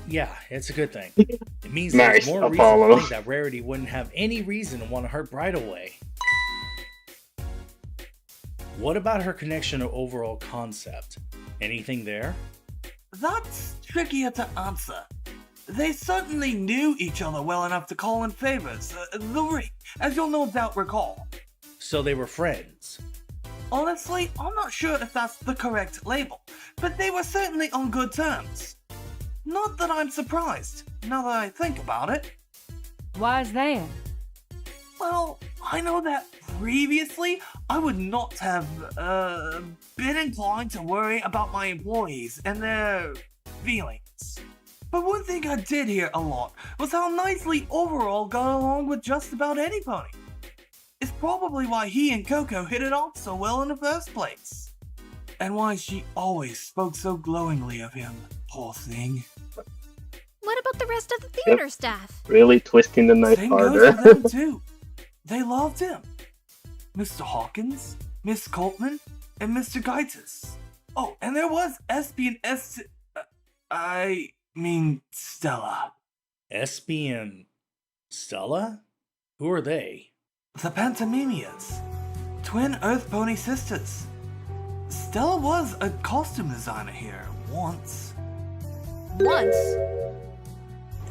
Yeah, it's a good thing. It means Nice, there's more Apollo. reason to think that Rarity wouldn't have any reason to want to hurt Bridalway. What about her connection to Overall Concept? Anything there? That's trickier to answer. They certainly knew each other well enough to call in favors. The ring, as you'll no doubt recall. So they were friends. Honestly, I'm not sure if that's the correct label, but they were certainly on good terms. Not that I'm surprised, now that I think about it. Why's that? Well, I know that previously I would not have, been inclined to worry about my employees and their feelings. But one thing I did hear a lot was how nicely Overall got along with just about any pony. It's probably why he and Coco hit it off so well in the first place. And why she always spoke so glowingly of him, poor thing. What about the rest of the theater staff? Really twisting the knife Same harder. goes for them too. They loved him. Mr. Hawkins, Miss Coltman, and Mr. Gaitis. Oh, and there was Espy and Stella. Espy and Stella? Who are they? The Pantomimias. Twin Earth Pony sisters. Stella was a costume designer here once. Once?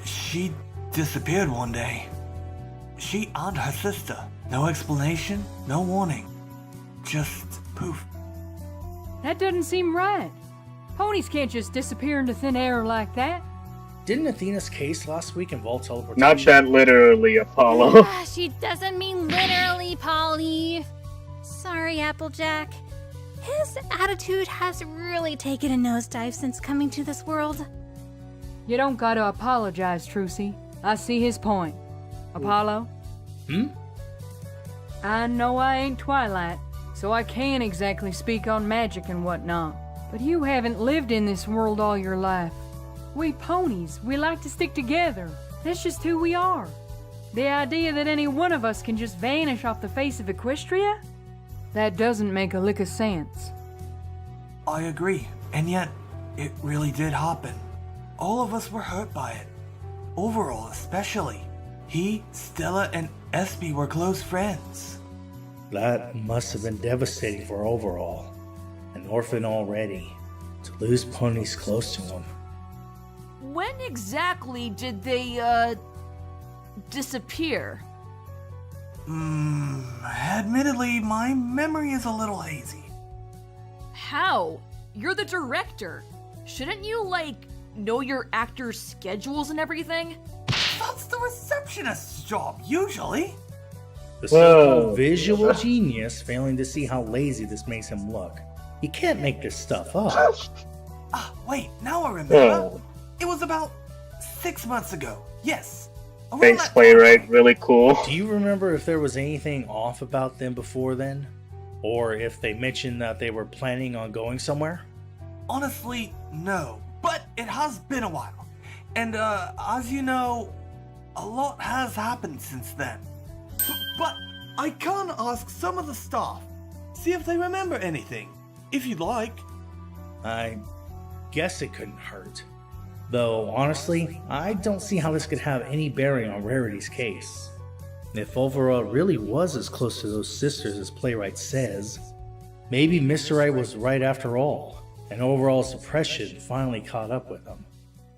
She disappeared one day. She and her sister. No explanation, no warning. Just poof. That doesn't seem right. Ponies can't just disappear into thin air like that. Didn't Athena's case last week involve teleportation? Not that literally, Apollo. Ah, she doesn't mean literally, Polly. Sorry, Applejack. His attitude has really taken a nosedive since coming to this world. You don't gotta apologize, Trucy. I see his point. Apollo? I know I ain't Twilight, so I can't exactly speak on magic and whatnot. But you haven't lived in this world all your life. We ponies, we like to stick together. That's just who we are. The idea that any one of us can just vanish off the face of Equestria? That doesn't make a lick of sense. I agree, and yet, it really did happen. All of us were hurt by it. Overall, especially. He, Stella, and Espy were close friends. That must have been devastating for Overall. An orphan already. to lose ponies close to him. When exactly did they, disappear? Admittedly, my memory is a little hazy. How? You're the director. Shouldn't you, like, know your actors' schedules and everything? That's the receptionist's job, usually. The so-called visual genius failing to see how lazy this makes him look. You can't make this stuff up. Wait, now I remember. It was about 6 months ago. Yes. Thanks, playwright. Really cool. Do you remember if there was anything off about them before then? Or if they mentioned that they were planning on going somewhere? Honestly, no. But it has been a while. And, as you know, a lot has happened since then. But I can ask some of the staff. See if they remember anything. If you'd like. I guess it couldn't hurt. Though, honestly, I don't see how this could have any bearing on Rarity's case. If Overall really was as close to those sisters as Playwright says, maybe Mr. Right was right after all, and Overall's suppression finally caught up with him.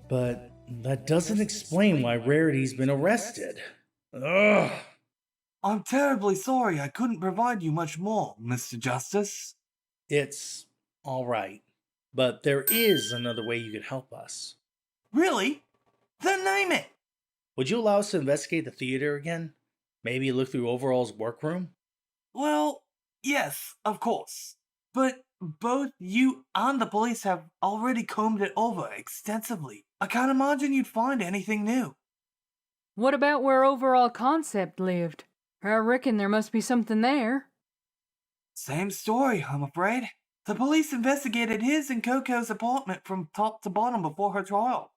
But that doesn't explain why Rarity's been arrested. Ugh! I'm terribly sorry I couldn't provide you much more, Mr. Justice. It's alright, but there is another way you could help us. Really? Then name it! Would you allow us to investigate the theater again? Maybe look through Overall's workroom? Well, yes, of course. But both you and the police have already combed it over extensively. I can't imagine you'd find anything new. What about where Overall Concept lived? I reckon there must be something there. Same story, I'm afraid. The police investigated his and Coco's apartment from top to bottom before her trial.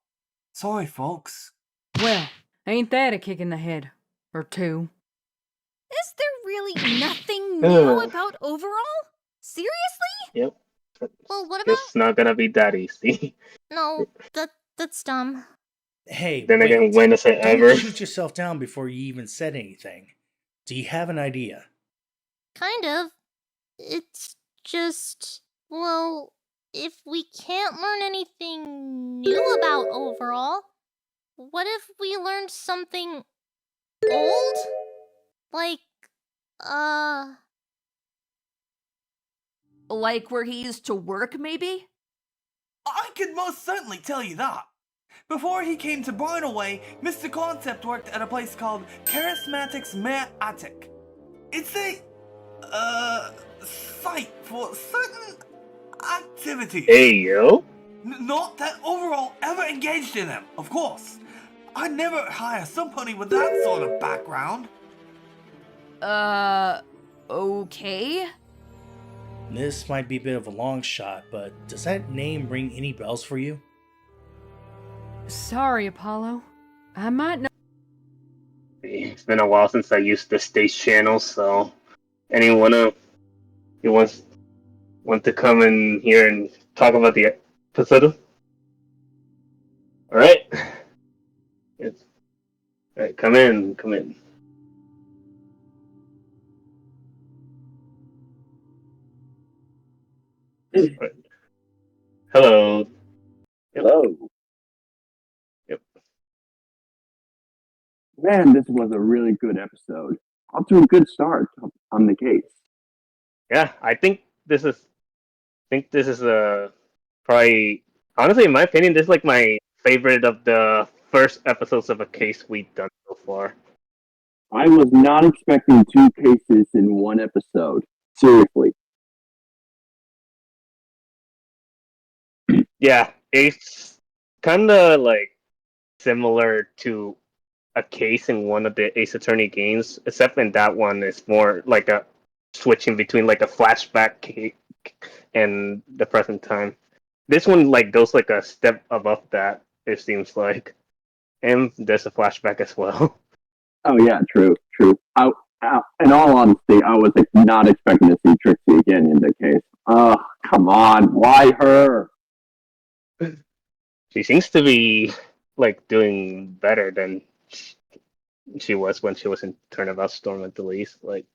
Sorry, folks. Well, ain't that a kick in the head? Or two. Is there really nothing new about Overall? Seriously? Yep. Well, what about... It's not gonna be that easy. No, that's dumb. Hey, then wait, again, when is it don't ever? Shoot yourself down before you even said anything. Do you have an idea? Kind of. It's just... Well, if we can't learn anything new about Overall, what if we learned something old? Like, Like where he used to work, maybe? I could most certainly tell you that. Before he came to Bridalway, Mr. Concept worked at a place called Charismatics Mare Attic. It's a, site for certain activities. Hey, yo. Not that Overall ever engaged in them, of course. I'd never hire somebody with that sort of background. Okay? This might be a bit of a long shot, but does that name ring any bells for you? Sorry, Apollo. I might not... It's been a while since I used the stage channel, so anyone who wants to come in here and talk about the episode? Alright. Alright, come in. Hello. Hello. Yep. Man, this was a really good episode. Off to a good start on the case. Yeah, I think this is probably, honestly, in my opinion, this is like my favorite of the first episodes of a case we've done so far. I was not expecting 2 cases in one episode. Seriously. Yeah, it's kind of like similar to a case in one of the Ace Attorney games, except in that one it's more like a switching between like a flashback case and the present time. This one like goes like a step above that, it seems like, and there's a flashback as well. Oh yeah, true. In all honesty, I was not expecting to see Trixie again in the case. Oh, come on, why her? She seems to be like doing better than she was when she was in Turnabout Storm at the least. Like,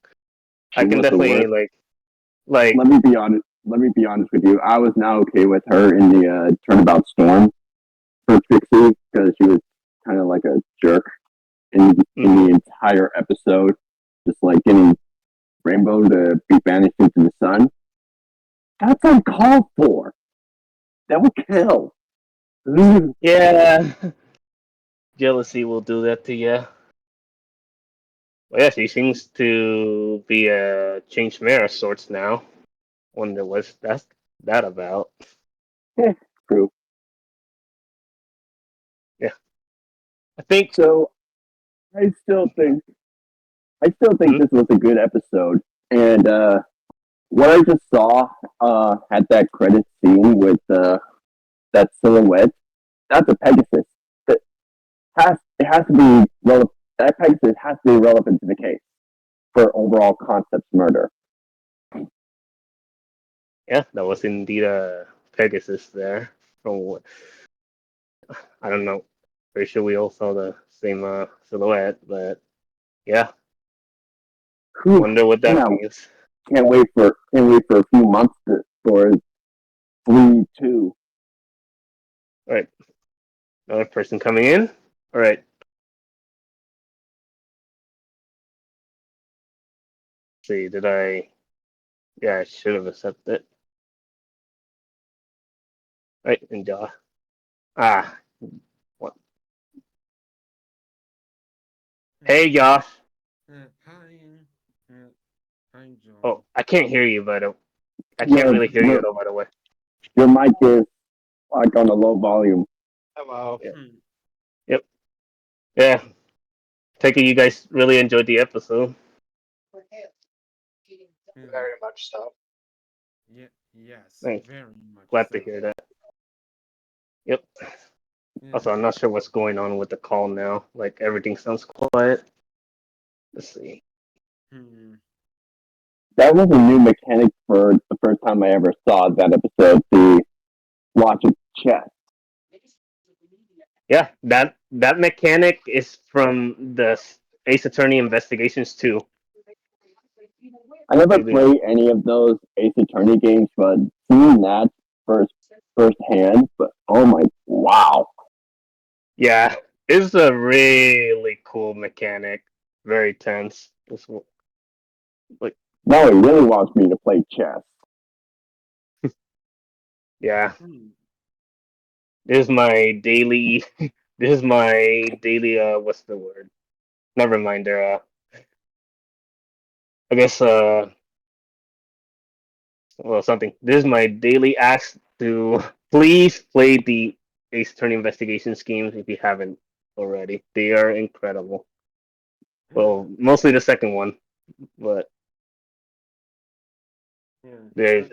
I can definitely like. Let me be honest. let me be honest with you. I was not okay with her in the Turnabout Storm for Trixie because she was kind of like a jerk in the entire episode, just like getting Rainbow to be banished into the sun. That's uncalled for. That will kill. Yeah. Jealousy will do that to you. Well, yeah, she seems to be a changed mayor of sorts now. Wonder what's that about. Yeah, true. Yeah. I think So. I still think this was a good episode, and what I just saw at that credit scene with that silhouette, that's a Pegasus. That it has to be relevant. That Pegasus has to be relevant to the case for overall concepts murder. yeah, that was indeed a Pegasus there. From what I don't know. Pretty sure we all saw the same silhouette, but yeah. Whew, Wonder what that yeah, means. can't wait for a few months for 3-2. All right, another person coming in. All right. Let's see, did I? Yeah, I should have accepted. Right, and what? Hey, Josh. Hi, John. Oh, I can't hear you, but I can't Your, really hear you your, at all, by the way. your mic is like on a low volume. Hello. Yeah. Yep. Yeah. Take it you guys really enjoyed the episode. Very much so. Yeah, yes, Thanks. very much Glad so. to hear that. Yep. Yeah. Also, I'm not sure what's going on with the call now. Like, everything sounds quiet. Let's see. That was a new mechanic for the first time I ever saw that episode. The watch a chess. Yeah, that mechanic is from the Ace Attorney Investigations too. I never played any of those Ace Attorney games, but seeing that firsthand, but oh my, wow. Yeah, it's a really cool mechanic. Very tense. It's like Now he really wants me to play chess. yeah. This is my daily. This is my daily. What's the word? Never mind. There. I guess. Well, something. This is my daily ask to please play the Ace Attorney Investigation schemes if you haven't already. They are incredible. Well, mostly the second one, but they're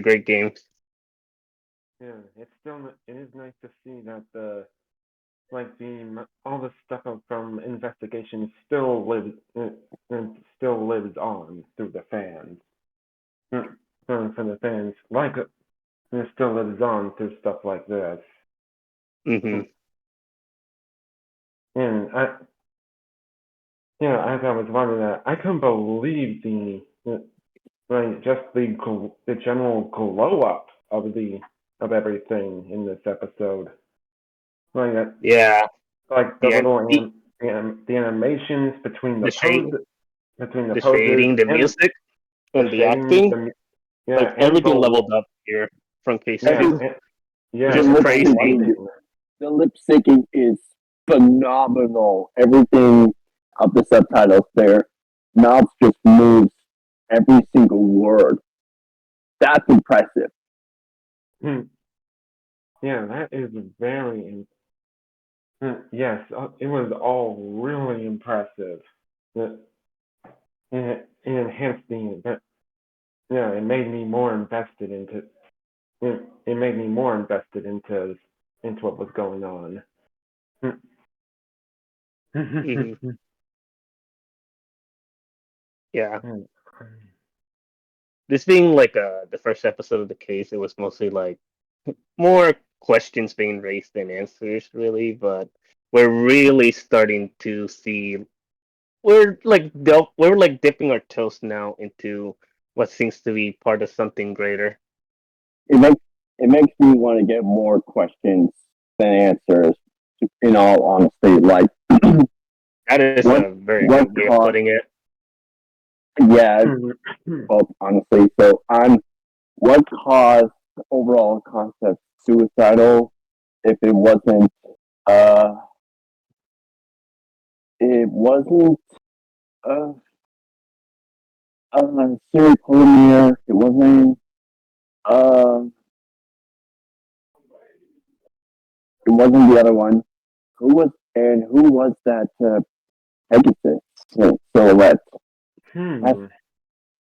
great games. Yeah, it is nice to see that all the stuff from investigation still lives on through the fans. For the fans, it still lives on through stuff like this. Mm-hmm. And as I was wondering that, I couldn't believe the general glow up of everything in this episode. Yeah. Like the animations between the shading, poses, the music, and the acting. Like everything leveled up here from case two. Just crazy. The lip syncing is phenomenal. Everything of the subtitles there. Mouth just moves every single word. That's impressive. Yeah, that is very. Yes, it was all really impressive. It enhanced the. Yeah, it made me more invested into. It made me more invested into what was going on. Mm-hmm. Yeah. This being like the first episode of the case, it was mostly like more questions being raised than answers, really. But we're really starting to see we're like dipping our toes now into what seems to be part of something greater. It makes me want to get more questions than answers. In all honesty, like That is what a very what good way of caused? putting it. Yeah, well, honestly, so what caused overall concept suicidal if uh it wasn't uh serial Polymere, it wasn't uh it wasn't the other one. Who was that Pegasus silhouette? That, Hmm.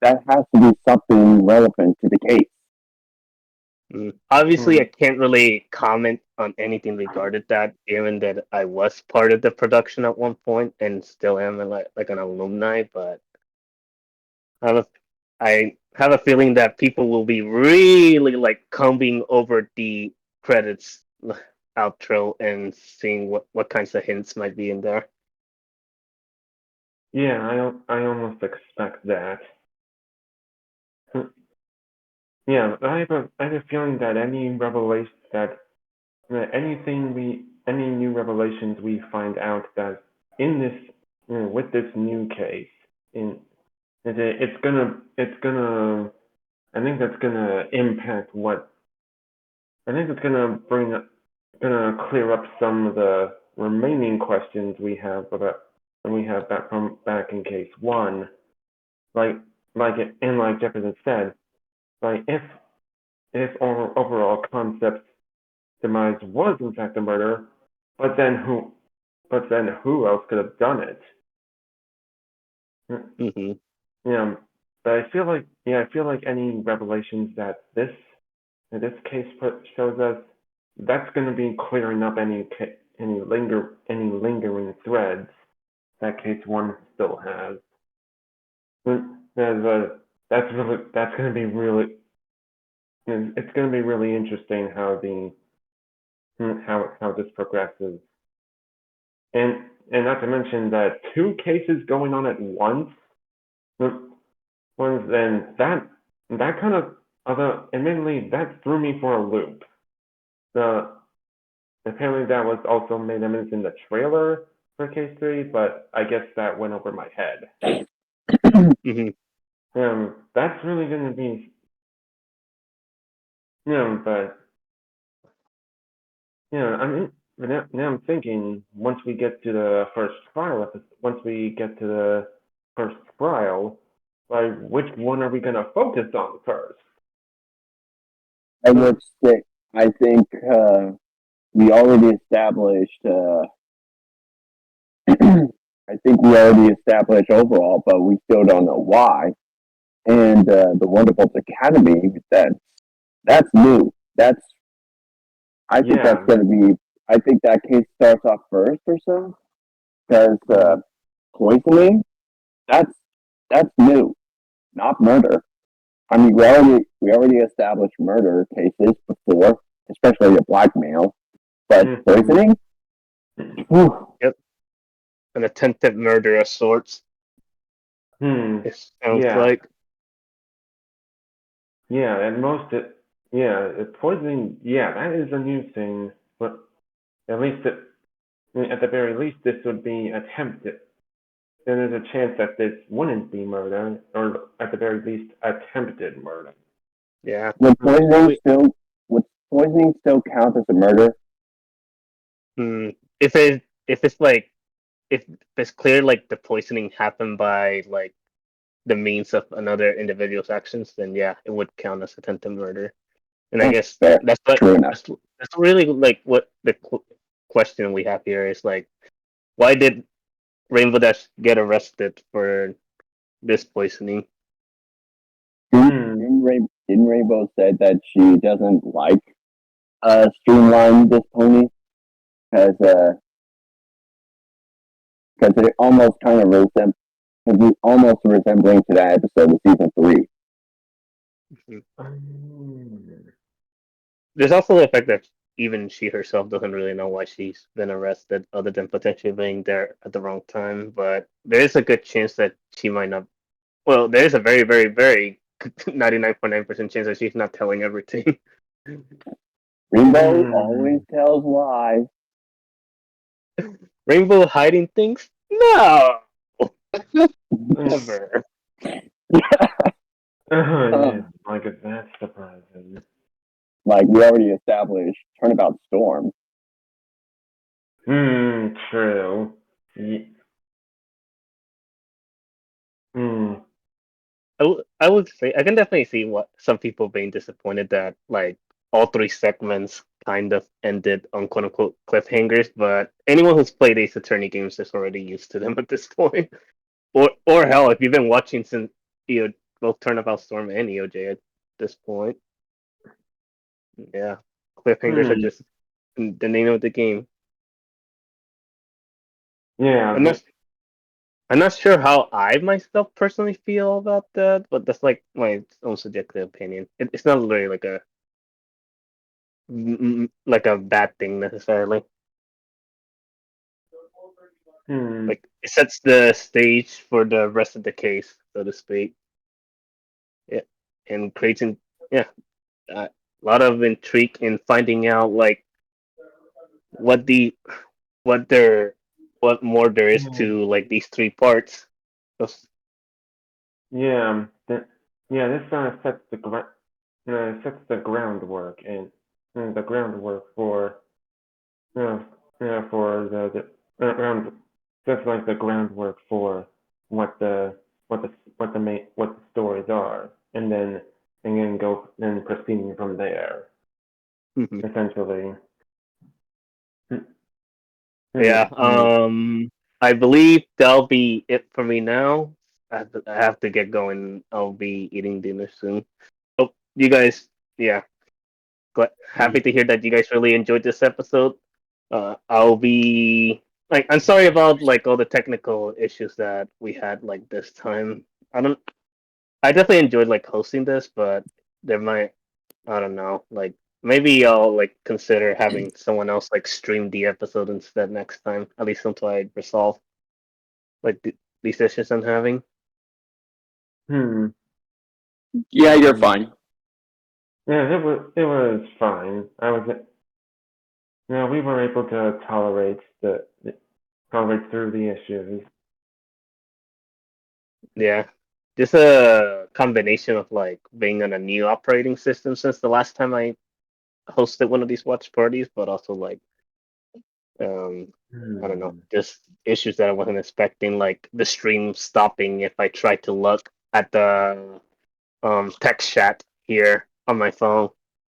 that has to be something relevant to the case. Obviously, Hmm. I can't really comment on anything regarding that, given that I was part of the production at one point and still am like an alumni. But I have a, I have a feeling that people will be really like combing over the credits outro and seeing what kinds of hints might be in there. Yeah, I almost expect that. Hmm. Yeah, I have a feeling that any new revelations we find out that in this with this new case in it's gonna I think that's gonna impact what I think it's gonna clear up some of the remaining questions we have back from back in case one. Like like Jefferson said, like if overall concept demise was in fact a murder, but then who else could have done it? Hmm. Yeah, but I feel like any revelations that this case shows us, that's going to be clearing up any lingering threads that case one still has. There's that's going to be really it's going to be really interesting how how this progresses, and not to mention that two cases going on at once. Was then that kind of although admittedly that threw me for a loop. The apparently that was also made evidence in the trailer for case three, but I guess that went over my head. Hmm. That's really going to be but I mean, now I'm thinking once we get to the first trial, like which one are we going to focus on first? I would say, I think we already established. I think we already established overall, but we still don't know why. And the Wonderbolts Academy, that's new. I think that's Yeah. going to be. I think that case starts off first or so, because poisoning. That's that's new, not murder. I mean, we already established murder cases before, especially a blackmail. But poisoning? Whew. Yep, an attempted murder of sorts. It sounds Yeah. like. Yeah, and poisoning, yeah, that is a new thing, but at least at the very least, this would be attempted. And there's a chance that this wouldn't be murder, or at the very least, attempted murder. Yeah. Would poisoning still count as a murder? If it's like if it's clear like the poisoning happened by like the means of another individual's actions, then yeah, it would count as attempted murder. And I That's guess fair. True enough. that's really like what the question we have here is like, why did Rainbow Dash get arrested for this poisoning? Didn't Rainbow said that she doesn't like Streamline this pony because it almost kind of almost resembling to that episode of season 3. There's also the fact that even she herself doesn't really know why she's been arrested, other than potentially being there at the wrong time. But there is a good chance that she might not. Well, there is a very, very, very 99.9% chance that she's not telling everything. Rainbow always tells lies. Rainbow hiding things? No, never. Yeah, like if that's surprising. Like we already established, Turnabout Storm. True. Ye- I would say I can definitely see what some people being disappointed that like all three segments kind of ended on quote unquote cliffhangers, but anyone who's played Ace Attorney games is already used to them at this point. Or hell, if you've been watching since both Turnabout Storm and EOJ at this point, yeah, cliffhangers are just the name of the game. Yeah. I'm not sure how I myself personally feel about that, but that's like my own subjective opinion. It's not really like a bad thing necessarily. Like it sets the stage for the rest of the case, so to speak. Yeah, and creating a lot of intrigue in finding out like what the what there what more there is to like these three parts. Those- This sets the groundwork and the groundwork for for the ground sets like the groundwork for what the what the stories are, and then go then proceeding from there essentially. Yeah. I believe that'll be it for me now. I have to get going. I'll be eating dinner soon. Oh, you guys, yeah. Happy to hear that you guys really enjoyed this episode. I'll be like, I'm sorry about like all the technical issues that we had like this time. I definitely enjoyed like hosting this, but there might, I don't know, like maybe I'll like consider having someone else like stream the episode instead next time, at least until I resolve like these issues I'm having. Yeah, you're fine. Yeah, it was fine. We were able to tolerate through the issues. Yeah, just a combination of like being on a new operating system since the last time I hosted one of these watch parties, but also like I don't know, just issues that I wasn't expecting, like the stream stopping if I tried to look at the text chat here on my phone.